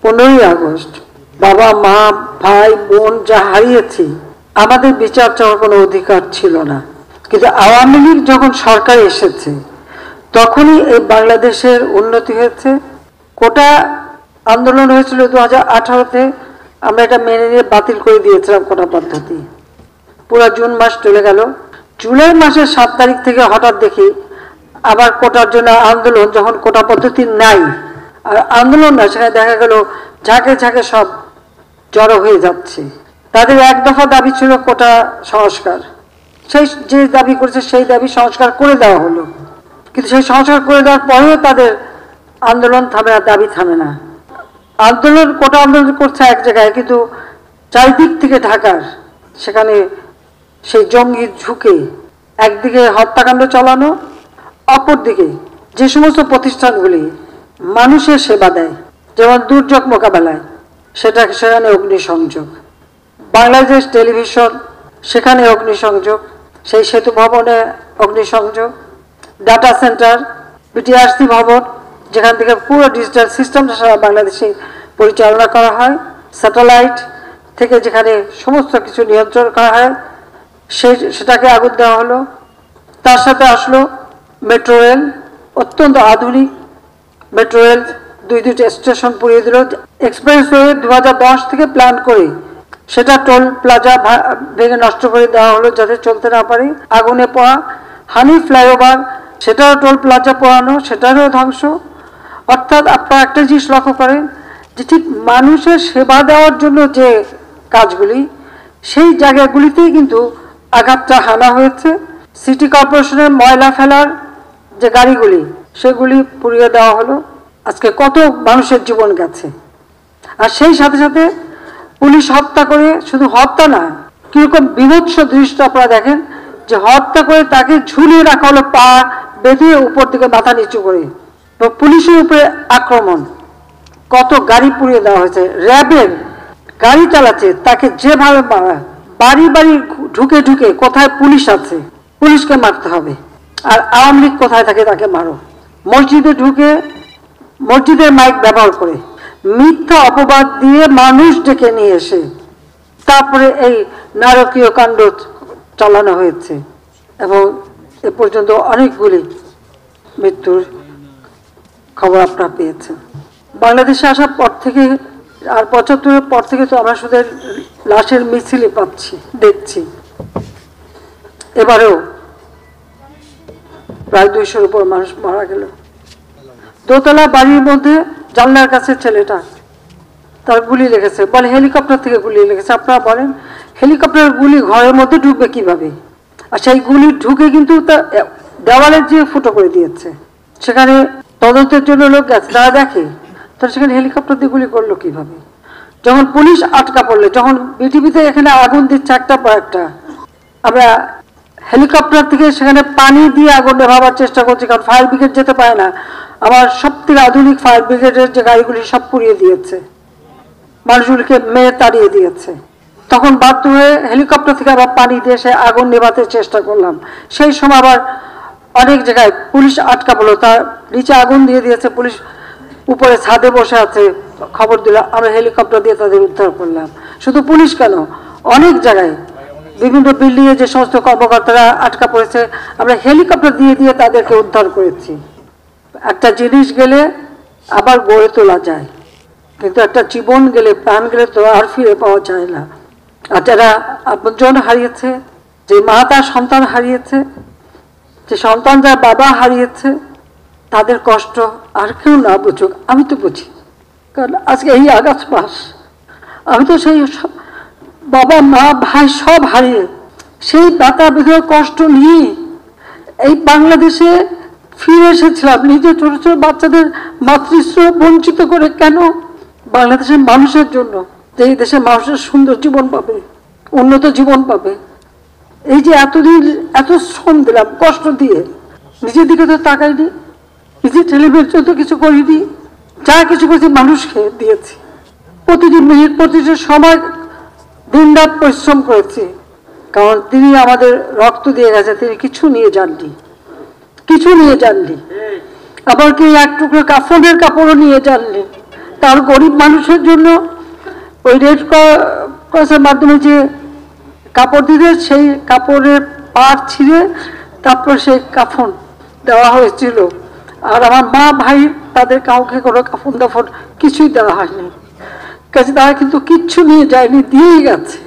15ই August বাবা মা ভাই বোন যা হারিয়েছি, আমাদের বিচার চাওয়ার কোনো অধিকার ছিল না। কিন্তু আওয়ামী লীগ যখন সরকারে এসেছে তখনই এই বাংলাদেশের উন্নতি হয়েছে। কোটা আন্দোলন হয়েছিল 2018-তে, আমরা এটা মেনে নিয়ে বাতিল করে দিয়েছিলাম কোটা পদ্ধতি। পুরো জুন মাস চলে গেল। জুলাই মাসের 7 তারিখ থেকে হঠাৎ দেখি আবার কোটার জন্য আন্দোলন, যখন কোটা পদ্ধতি নাই আর আন্দোলন না, সেখানে দেখা গেল ঝাঁকে ঝাঁকে সব জড়ো হয়ে যাচ্ছে। তাদের এক দফা দাবি ছিল কোটা সংস্কার, সেই যে দাবি করেছে সেই দাবি সংস্কার করে দেওয়া হলো, কিন্তু সেই সংস্কার করে দেওয়ার পরেও তাদের আন্দোলন থামে না, দাবি থামে না। আন্দোলন কোটা আন্দোলন করছে এক জায়গায়, কিন্তু চারিদিক থেকে ঢাকার সেখানে সেই জঙ্গি ঝুঁকে একদিকে হত্যাকাণ্ড চালানো, অপরদিকে যে সমস্ত প্রতিষ্ঠানগুলি মানুষের সেবা দেয়, যেমন দুর্যোগ মোকাবেলায়, সেখানে অগ্নিসংযোগ, বাংলাদেশ টেলিভিশন সেখানে অগ্নিসংযোগ, সেই সেতু ভবনে অগ্নিসংযোগ, ডাটা সেন্টার, বিটিআরসি ভবন যেখান থেকে পুরো ডিজিটাল সিস্টেমটা সারা বাংলাদেশে পরিচালনা করা হয়, স্যাটেলাইট থেকে যেখানে সমস্ত কিছু নিয়ন্ত্রণ করা হয়, সেটাকে আগুন দেওয়া হলো। তার সাথে আসলো মেট্রো রেল, অত্যন্ত আধুনিক মেট্রো রেল, দুইটা স্টেশন পুড়িয়ে দিল। এক্সপ্রেসওয়ে 2010 থেকে প্ল্যান করে সেটা টোল প্লাজা ভেঙে নষ্ট করে দেওয়া হলো যাতে চলতে না পারে। আগুনে পোড়া হানি ফ্লাইওভার, সেটাও টোল প্লাজা পোড়ানো, সেটারও ধ্বংস। অর্থাৎ আপনারা একটা জিনিস লক্ষ্য করেন যে ঠিক মানুষের সেবা দেওয়ার জন্য যে কাজগুলি, সেই জায়গাগুলিতেই কিন্তু আঘাতটা হানা হয়েছে। সিটি কর্পোরেশনের ময়লা ফেলার যে গাড়িগুলি, সেগুলি পুড়িয়ে দেওয়া হলো। আজকে কত মানুষের জীবন গেছে। আর সেই সাথে সাথে পুলিশ হত্যা করে, শুধু হত্যা না, কিরকম বিভৎস দৃশ্য আপনারা দেখেন যে হত্যা করে তাকে ঝুলিয়ে রাখা হলো, পা বেঁধে উপর দিকে মাথা নিচু করে, পুলিশের উপরে আক্রমণ, কত গাড়ি পুড়িয়ে দেওয়া হয়েছে। র্যাবের গাড়ি চালাচ্ছে তাকে যেভাবে মারা, বাড়ি বাড়ি ঢুকে ঢুকে কোথায় পুলিশ আছে পুলিশকে মারতে হবে, আর আওয়ামী লীগ কোথায় থাকে তাকে মারো। মসজিদে ঢুকে মসজিদের মাইক ব্যবহার করে মিথ্যা অপবাদ দিয়ে মানুষ ডেকে নিয়ে এসে তারপরে এই নারকীয় কাণ্ড চালানো হয়েছে। এবং এ পর্যন্ত অনেকগুলি মৃত্যুর খবর আপনারা পেয়েছেন। বাংলাদেশে আসার পর থেকে আর 75-এর পর থেকে তো আমরা শুধু লাশের মিছিলই পাচ্ছি, দেখছি। এবারেও প্রায় 200-র উপর মানুষ মারা গেল। দোতলা বাড়ির মধ্যে জানলার কাছে ছেলেটা, তার গুলি লেগেছে, বলে হেলিকপ্টার থেকে গুলি লেগেছে। আপনারা বলেন হেলিকপ্টারের গুলি ঘরের মধ্যে ঢুকবে কিভাবে? আর সেই গুলি ঢুকে কিন্তু দেওয়ালের যে ফুটো করে দিয়েছে। সেখানে তদন্তের জন্য লোক গেছে, তারা দেখে তারা সেখানে হেলিকপ্টার দিয়ে গুলি করলো কিভাবে। যখন পুলিশ আটকা পড়লে, যখন বিটিভিতে এখানে আগুন দিচ্ছে একটা পর একটা, আমরা হেলিকপ্টার থেকে সেখানে পানি দিয়ে আগুন নেভাবার চেষ্টা করছি, কারণ ফায়ার ব্রিগেড যেতে পারে না। আমার সব থেকে আধুনিক ফায়ার ব্রিগেডের যে গাড়িগুলি সব পুড়িয়ে দিয়েছে, মানুষগুলিকে মেরে তাড়িয়ে দিয়েছে। তখন বাধ্য হয়ে হেলিকপ্টার থেকে আবার পানি দিয়ে সে আগুন নেভাতে চেষ্টা করলাম। সেই সময় আবার অনেক জায়গায় পুলিশ আটকা পড়লো, তার নিচে আগুন দিয়ে দিয়েছে, পুলিশ উপরে ছাদে বসে আছে, খবর দিলাম, আমরা হেলিকপ্টার দিয়ে তাদের উদ্ধার করলাম। শুধু পুলিশ কেন, অনেক জায়গায় বিভিন্ন বিল্ডিংয়ে যে সমস্ত কর্মকর্তারা আটকা পড়েছে, আমরা হেলিকপ্টার দিয়ে দিয়ে তাদেরকে উদ্ধার করেছি। একটা জিনিস গেলে আবার গড়ে তোলা যায়, কিন্তু একটা জীবন গেলে, প্রাণ গেলে তো আর ফিরে পাওয়া যায় না। আর যারা আপনজন হারিয়েছে, যে মা তার সন্তান হারিয়েছে, যে সন্তান যার বাবা হারিয়েছে, তাদের কষ্ট আর কেউ না বুঝুক, আমি তো বুঝি। কারণ আজকে এই আগস্ট মাস, আমি তো সেই বাবা মা ভাই সব হারিয়ে সেই ব্যথা বেদনার কষ্ট নিয়ে এই বাংলাদেশে ফিরে এসেছিলাম। নিজে ছোট ছোট বাচ্চাদের মাতৃস্নেহ বঞ্চিত করে কেন? বাংলাদেশের মানুষের জন্য, যে এই দেশের মানুষের সুন্দর জীবন পাবে, উন্নত জীবন পাবে। এই যে এতদিন এত শ্রম দিলাম, কষ্ট দিয়ে, নিজের দিকে তো তাকাইনি, নিজের ছেলেমেয়ের জন্য কিছু করিনি, যা কিছু করেছি মানুষকে দিয়েছি। প্রতিটি মিনিট, প্রতিটি সময় দিন রাত পরিশ্রম করেছি, কারণ তিনি আমাদের রক্ত দিয়ে গেছে, তিনি কিছু নিয়ে যাননি, কিছু নিয়ে যাননি। আবার কি এক টুকরো কাফনের কাপড়ও নিয়ে যাননি, তার গরিব মানুষের জন্য ওই রেড ক্রসের মাধ্যমে যে কাপড় দিতে, সেই কাপড়ের পাড় ছিঁড়ে তারপর সেই কাফন দেওয়া হয়েছিল। আর আমার মা ভাই তাদের কাউকে কোনো কাফন দাফন কিছুই দেওয়া হয়নি, কাজে তারা কিন্তু কিচ্ছু নিয়ে যায়নি, দিয়েই গেছে।